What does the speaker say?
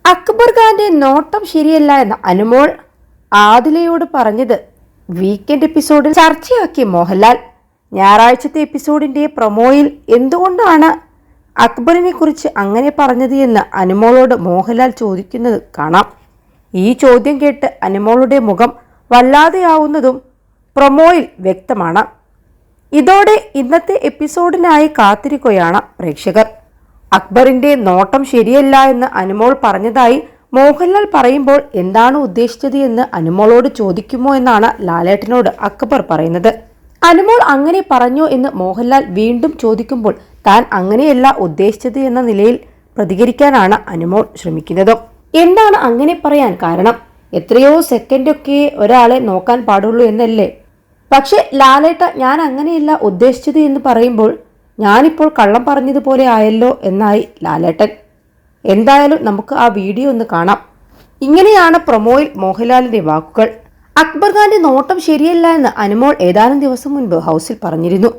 അക്ബർ ഖാന്റെ നോട്ടം ശരിയല്ല എന്ന അനുമോൾ ആദിലയോട് പറഞ്ഞത് വീക്കെൻഡ് എപ്പിസോഡിൽ ചർച്ചയാക്കി മോഹൻലാൽ. ഞായറാഴ്ചത്തെ എപ്പിസോഡിന്റെ പ്രൊമോയിൽ എന്തുകൊണ്ടാണ് അക്ബറിനെ കുറിച്ച് അങ്ങനെ പറഞ്ഞത് എന്ന് അനുമോളോട് മോഹൻലാൽ ചോദിക്കുന്നത് കാണാം. ഈ ചോദ്യം കേട്ട് അനുമോളുടെ മുഖം വല്ലാതെയാവുന്നതും പ്രൊമോയിൽ വ്യക്തമാണ്. ഇതോടെ ഇന്നത്തെ എപ്പിസോഡിനായി കാത്തിരിക്കുകയാണ് പ്രേക്ഷകർ. അക്ബറിന്റെ നോട്ടം ശരിയല്ല എന്ന് അനുമോൾ പറഞ്ഞതായി മോഹൻലാൽ പറയുമ്പോൾ എന്താണ് ഉദ്ദേശിച്ചത് എന്ന് അനുമോളോട് ചോദിക്കുമോ എന്നാണ് ലാലേട്ടനോട് അക്ബർ പറയുന്നത്. അനുമോൾ അങ്ങനെ പറഞ്ഞോ എന്ന് മോഹൻലാൽ വീണ്ടും ചോദിക്കുമ്പോൾ താൻ അങ്ങനെയല്ല ഉദ്ദേശിച്ചത് എന്ന നിലയിൽ പ്രതികരിക്കാനാണ് അനുമോൾ ശ്രമിക്കുന്നത്. എന്താണ് അങ്ങനെ പറയാൻ കാരണം? എത്രയോ സെക്കൻഡൊക്കെ ഒരാളെ നോക്കാൻ പാടുള്ളൂ എന്നല്ലേ? പക്ഷെ ലാലേട്ട, ഞാൻ അങ്ങനെയല്ല ഉദ്ദേശിച്ചത് എന്ന് പറയുമ്പോൾ ഞാനിപ്പോൾ കള്ളം പറഞ്ഞതുപോലെ ആയല്ലോ എന്നായി ലാലേട്ടൻ. എന്തായാലും നമുക്ക് ആ വീഡിയോ ഒന്ന് കാണാം. ഇങ്ങനെയാണ് പ്രൊമോയിൽ മോഹൻലാലിന്റെ വാക്കുകൾ. അക്ബർ ഖാന്റെ നോട്ടം ശരിയല്ല എന്ന് അനുമോൾ ഏതാനും ദിവസം മുൻപ് ഹൗസിൽ പറഞ്ഞിരുന്നു.